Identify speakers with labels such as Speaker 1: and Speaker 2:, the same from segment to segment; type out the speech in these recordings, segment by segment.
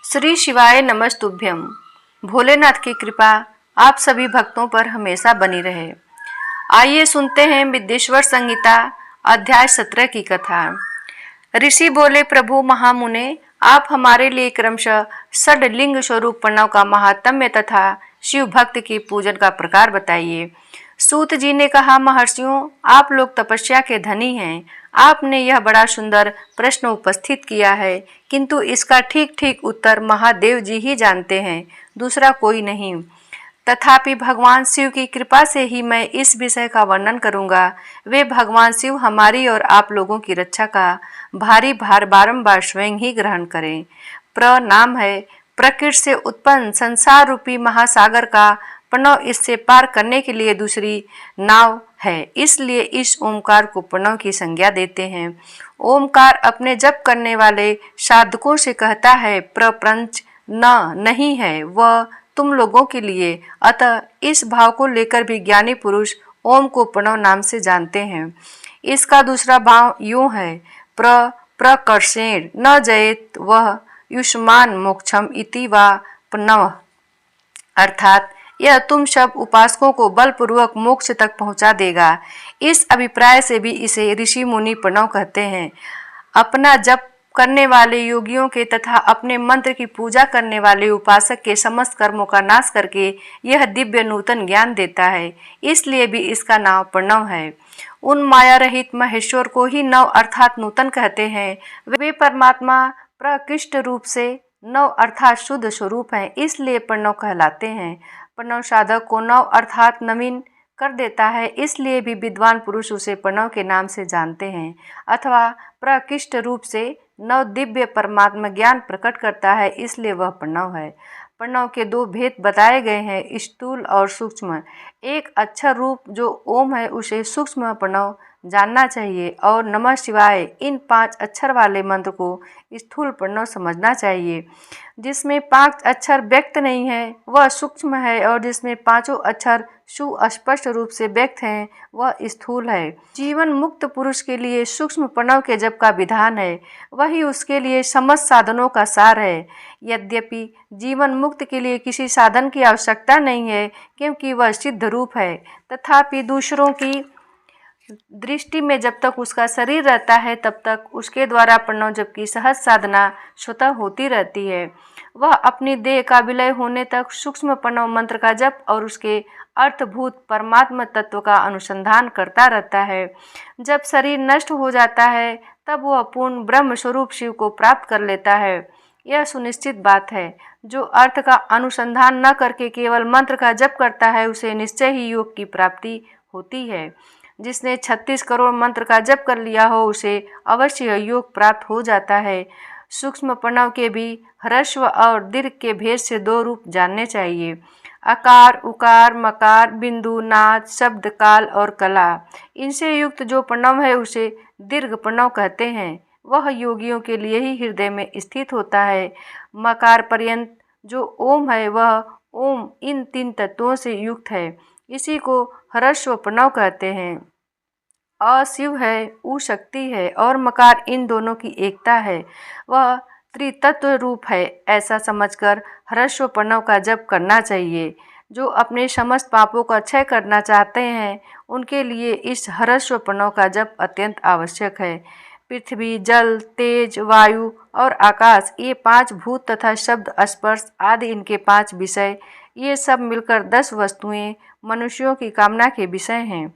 Speaker 1: श्री शिवाय नमस्तुभ्यम। भोलेनाथ की कृपा आप सभी भक्तों पर हमेशा बनी रहे। आइए सुनते हैं विद्येश्वर संहिता अध्याय 17 की कथा। ऋषि बोले, प्रभु महामुने, आप हमारे लिए क्रमशः षडलिंग स्वरूप प्रणव का महात्म्य तथा शिव भक्त की पूजन का प्रकार बताइए। सूत जी ने कहा, महर्षियों, आप लोग तपस्या के धनी हैं। आपने यह बड़ा सुंदर प्रश्न उपस्थित किया है, किंतु इसका ठीक ठीक उत्तर महादेव जी ही जानते हैं, दूसरा कोई नहीं। तथापि भगवान शिव की कृपा से ही मैं इस विषय का वर्णन करूंगा। वे भगवान शिव हमारी और आप लोगों की रक्षा का भारी भार बारंबार स्वयं ही ग्रहण करें। प्रनाम है प्रकृति से उत्पन्न संसार रूपी महासागर का प्रणव, इससे पार करने के लिए दूसरी नाव है, इसलिए इस ओमकार को प्रणव की संज्ञा देते हैं। ओमकार अपने जप करने वाले साधकों से कहता है, प्रपंच नहीं है, वह तुम लोगों के लिए। अतः इस भाव को लेकर भी ज्ञानी पुरुष ओम को प्रणव नाम से जानते हैं। इसका दूसरा भाव यूं है, प्रकर्षेण न जयेत वह युष्मान मोक्षम इति वा प्रणव, अर्थात यह तुम सब उपासकों को बलपूर्वक मोक्ष तक पहुंचा देगा। इस अभिप्राय से भी इसे ऋषि मुनि प्रणव कहते हैं। अपना जप करने वाले योगियों के तथा अपने मंत्र की पूजा करने वाले उपासक के समस्त कर्मों का नाश करके यह दिव्य नूतन ज्ञान देता है, इसलिए भी इसका नाम प्रणव है। उन माया रहित महेश्वर को ही नव अर्थात नूतन कहते हैं। वे परमात्मा प्रकृष्ट रूप से नव अर्थात शुद्ध स्वरूप हैं, इसलिए प्रणव कहलाते हैं। प्रणव साधक को नव अर्थात नवीन कर देता है, इसलिए भी विद्वान पुरुष उसे प्रणव के नाम से जानते हैं। अथवा प्रकृष्ट रूप से नव दिव्य परमात्मा ज्ञान प्रकट करता है, इसलिए वह प्रणव है। प्रणव के दो भेद बताए गए हैं, स्थूल और सूक्ष्म। एक अक्षर रूप जो ओम है उसे सूक्ष्म प्रणव जानना चाहिए, और नमः शिवाय इन 5 अक्षर वाले मंत्र को स्थूल प्रणव समझना चाहिए। जिसमें 5 अक्षर व्यक्त नहीं है वह सूक्ष्म है, और जिसमें 5 अक्षर सुस्पष्ट रूप से व्यक्त हैं वह स्थूल है। जीवन मुक्त पुरुष के लिए सूक्ष्म प्रणव के जप का विधान है, वही उसके लिए समस्त साधनों का सार है। यद्यपि जीवन मुक्त के लिए किसी साधन की आवश्यकता नहीं है, क्योंकि वह सिद्ध रूप है, तथापि दूसरों की दृष्टि में जब तक उसका शरीर रहता है तब तक उसके द्वारा प्रणव जप की सहज साधना स्वतः होती रहती है। वह अपनी देह का विलय होने तक सूक्ष्म प्रणव मंत्र का जप और उसके अर्थभूत परमात्मा तत्व का अनुसंधान करता रहता है। जब शरीर नष्ट हो जाता है तब वह पूर्ण ब्रह्म स्वरूप शिव को प्राप्त कर लेता है। यह सुनिश्चित बात है। जो अर्थ का अनुसंधान न करके केवल मंत्र का जप करता है उसे निश्चय ही योग की प्राप्ति होती है। जिसने 36 करोड़ मंत्र का जप कर लिया हो उसे अवश्य योग प्राप्त हो जाता है। सूक्ष्म प्रणव के भी ह्रस्व और दीर्घ के भेद से 2 रूप जानने चाहिए। आकार, उकार, मकार, बिंदु, नाद, शब्द, काल और कला, इनसे युक्त जो प्रणव है उसे दीर्घ प्रणव कहते हैं। वह योगियों के लिए ही हृदय में स्थित होता है। मकार पर्यंत जो ओम है वह ओम इन 3 तत्वों से युक्त है, इसी को ह्रस्व प्रणव कहते हैं। अ शिव है, उ शक्ति है और मकार इन दोनों की एकता है, वह त्रितत्व रूप है। ऐसा समझकर ह्रस्व प्रणव का जप करना चाहिए। जो अपने समस्त पापों का क्षय करना चाहते हैं उनके लिए इस ह्रस्व प्रणव का जप अत्यंत आवश्यक है। पृथ्वी, जल, तेज, वायु और आकाश, ये 5 भूत तथा शब्द, स्पर्श आदि इनके 5 विषय, ये सब मिलकर 10 वस्तुएं मनुष्यों की कामना के विषय हैं।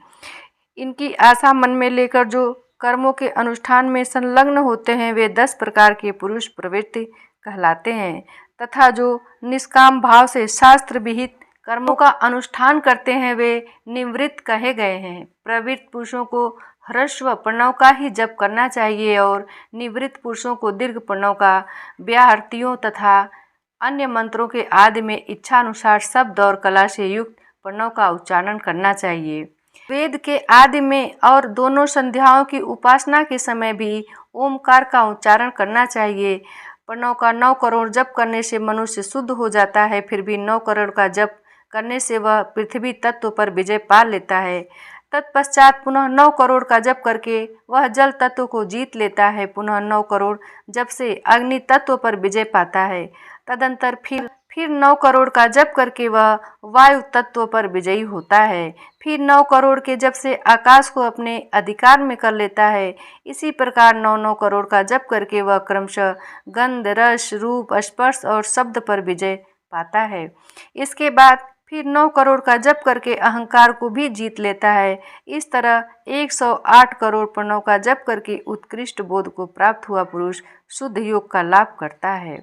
Speaker 1: इनकी आशा मन में लेकर जो कर्मों के अनुष्ठान में संलग्न होते हैं वे 10 प्रकार के पुरुष प्रवृत्ति कहलाते हैं, तथा जो निष्काम भाव से शास्त्र विहित कर्मों का अनुष्ठान करते हैं वे निवृत्त कहे गए हैं। प्रवृत्त पुरुषों को ह्रस्व प्रणव का ही जप करना चाहिए और निवृत्त पुरुषों को दीर्घ प्रणव का व्याहृतियों तथा अन्य मंत्रों के आदि में इच्छा अनुसार शब्द और कला से युक्त प्रणव का उच्चारण करना चाहिए। वेद के आदि में और दोनों संध्याओं की उपासना के समय भी ओमकार का उच्चारण करना चाहिए। प्रणव का 9 करोड़ जप करने से मनुष्य शुद्ध हो जाता है, फिर भी 9 करोड़ का जप करने से वह पृथ्वी तत्व पर विजय पा लेता है। तत्पश्चात पुनः 9 करोड़ का जप करके वह जल तत्व को जीत लेता है। पुनः 9 करोड़ जप से अग्नि तत्व पर विजय पाता है तदंतर फिर 9 करोड़ का जप करके वह वायु तत्व पर विजयी होता है। फिर 9 करोड़ के जप से आकाश को अपने अधिकार में कर लेता है। इसी प्रकार 9 करोड़ का जप करके वह क्रमशः गंध, रस, रूप, स्पर्श और शब्द पर विजय पाता है। इसके बाद फिर 9 करोड़ का जप करके अहंकार को भी जीत लेता है। इस तरह 108 करोड़ प्रणव का जप करके उत्कृष्ट बोध को प्राप्त हुआ पुरुष शुद्ध योग का लाभ करता है।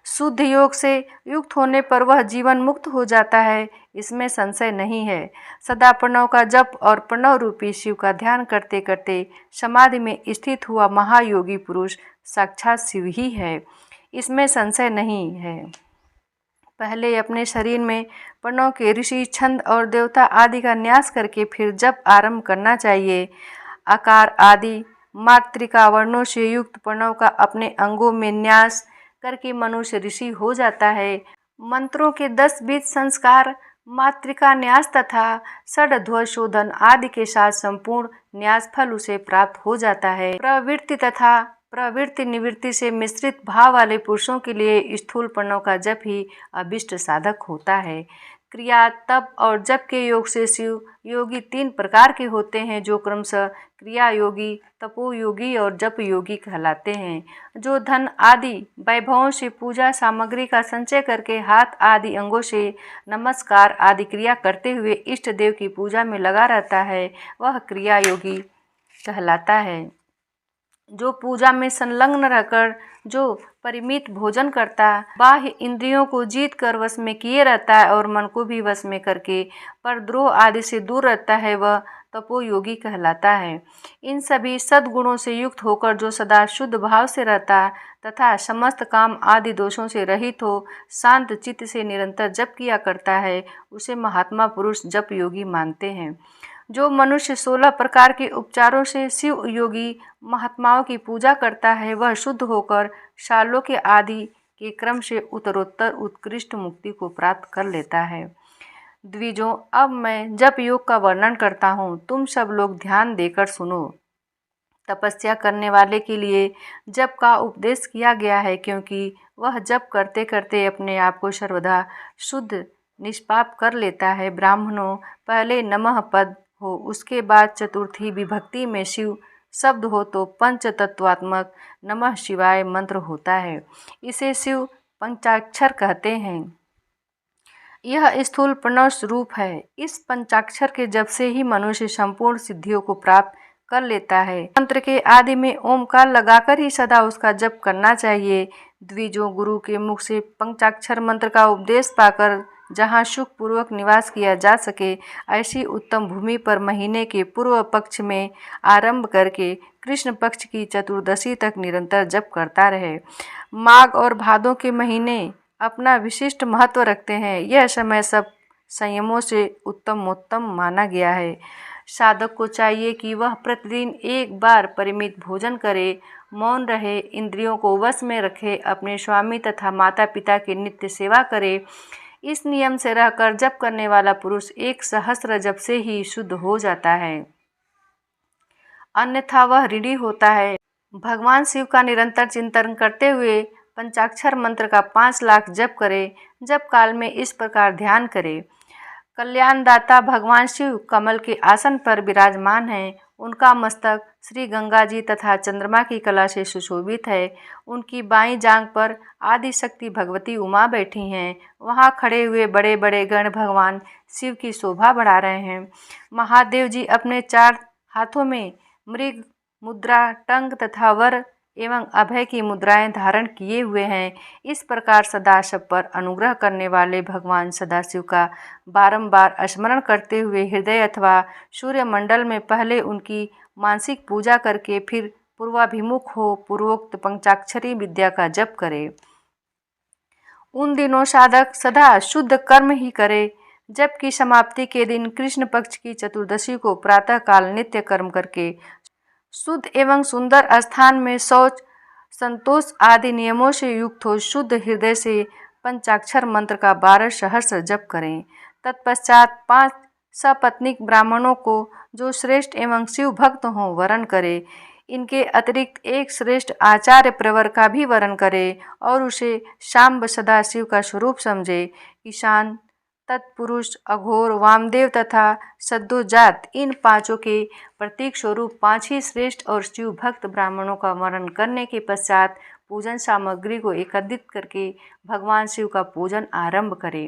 Speaker 1: शुद्ध योग से युक्त होने पर वह जीवन मुक्त हो जाता है, इसमें संशय नहीं है। सदा प्रणव का जप और प्रणव रूपी शिव का ध्यान करते करते समाधि में स्थित हुआ महायोगी पुरुष साक्षात शिव ही है, इसमें संशय नहीं है। पहले अपने शरीर में प्रणव के ऋषि, छंद और देवता आदि का न्यास करके फिर जप आरंभ करना चाहिए। आकार आदि मातृका वर्णों से युक्त प्रणव का अपने अंगों में न्यास करके मनुष्य ऋषि हो जाता है। मंत्रों के 10 बीज संस्कार, मातृका न्यास तथा षड्ध्वज शोधन आदि के साथ संपूर्ण न्यास फल उसे प्राप्त हो जाता है। प्रवृत्ति तथा प्रवृत्ति निवृत्ति से मिश्रित भाव वाले पुरुषों के लिए स्थूल प्रणव का जप ही अभिष्ट साधक होता है। क्रिया, तप और जप के योग से शिव योगी 3 प्रकार के होते हैं, जो क्रमशः क्रिया योगी, तपो योगी और जप योगी कहलाते हैं। जो धन आदि वैभवों से पूजा सामग्री का संचय करके हाथ आदि अंगों से नमस्कार आदि क्रिया करते हुए इष्ट देव की पूजा में लगा रहता है, वह क्रिया योगी कहलाता है। जो पूजा में संलग्न रहकर जो परिमित भोजन करता, बाह्य इंद्रियों को जीत कर वश में किए रहता है और मन को भी वश में करके परद्रोह आदि से दूर रहता है, वह तपोयोगी कहलाता है। इन सभी सद्गुणों से युक्त होकर जो सदा शुद्ध भाव से रहता तथा समस्त काम आदि दोषों से रहित हो शांत चित्त से निरंतर जप किया करता है, उसे महात्मा पुरुष जप योगी मानते हैं। जो मनुष्य 16 प्रकार के उपचारों से शिव योगी महात्माओं की पूजा करता है, वह शुद्ध होकर शालों के आदि के क्रम से उत्तरोत्तर उत्कृष्ट मुक्ति को प्राप्त कर लेता है। द्विजों, अब मैं जप योग का वर्णन करता हूँ, तुम सब लोग ध्यान देकर सुनो। तपस्या करने वाले के लिए जप का उपदेश किया गया है, क्योंकि वह जप करते करते अपने आप को सर्वदा शुद्ध निष्पाप कर लेता है। ब्राह्मणों, पहले नमः पद हो, उसके बाद चतुर्थी विभक्ति में शिव शब्द हो तो पंच तत्वात्मक नमः शिवाय मंत्र होता है। इसे शिव पंचाक्षर कहते हैं। यह स्थूल प्रणव स्वरूप है। इस पंचाक्षर के जप से ही मनुष्य संपूर्ण सिद्धियों को प्राप्त कर लेता है। मंत्र के आदि में ओमकार लगाकर ही सदा उसका जप करना चाहिए। द्विजों, गुरु के मुख से पंचाक्षर मंत्र का उपदेश पाकर जहाँ सुख पूर्वक निवास किया जा सके, ऐसी उत्तम भूमि पर महीने के पूर्व पक्ष में आरंभ करके कृष्ण पक्ष की चतुर्दशी तक निरंतर जप करता रहे। माघ और भादों के महीने अपना विशिष्ट महत्व रखते हैं। यह समय सब संयमों से उत्तमोत्तम माना गया है। साधक को चाहिए कि वह प्रतिदिन एक बार परिमित भोजन करे, मौन रहे, इंद्रियों को वश में रखे, अपने स्वामी तथा माता पिता की नित्य सेवा करे। इस नियम से रहकर जप करने वाला पुरुष 1 सहस्र जप से ही शुद्ध हो जाता है, अन्यथा वह ऋणी होता है। भगवान शिव का निरंतर चिंतन करते हुए पंचाक्षर मंत्र का 5 लाख जप करे। जप काल में इस प्रकार ध्यान करे। कल्याणदाता भगवान शिव कमल के आसन पर विराजमान हैं। उनका मस्तक श्री गंगा जी तथा चंद्रमा की कला से सुशोभित है। उनकी बाईं जांघ पर आदि शक्ति भगवती उमा बैठी हैं। वहां खड़े हुए बड़े बड़े गण भगवान शिव की शोभा बढ़ा रहे हैं। महादेव जी अपने 4 हाथों में मृग मुद्रा, टंक तथा वर एवं अभय की मुद्राएं धारण किए हुए हैं। इस प्रकार सदा सब पर अनुग्रह करने वाले भगवान सदाशिव का बारंबार स्मरण करते हुए हृदय अथवा सूर्य मंडल में पहले उनकी मानसिक पूजा करके फिर पूर्वाभिमुख हो पूर्वोक्त पंचाक्षरी विद्या का जप करे। उन दिनों साधक सदा शुद्ध कर्म ही करे। जप की समाप्ति के दिन कृष्ण पक्ष की चतुर्दशी को प्रातः काल नित्य कर्म करके शुद्ध एवं सुंदर स्थान में शौच, संतोष आदि नियमों से युक्त हो शुद्ध हृदय से पंचाक्षर मंत्र का 12 सहस्र जप करें। तत्पश्चात 5 सपत्नीक ब्राह्मणों को जो श्रेष्ठ एवं शिव भक्त हों वरण करे। इनके अतिरिक्त एक श्रेष्ठ आचार्य प्रवर का भी वर्ण करे और उसे शाम्ब सदाशिव का स्वरूप समझे। ईशान, तत्पुरुष, अघोर, वामदेव तथा सद्योजात इन पांचों के प्रतीक स्वरूप 5 ही श्रेष्ठ और शिव भक्त ब्राह्मणों का वर्णन करने के पश्चात पूजन सामग्री को एकत्रित करके भगवान शिव का पूजन आरंभ करें।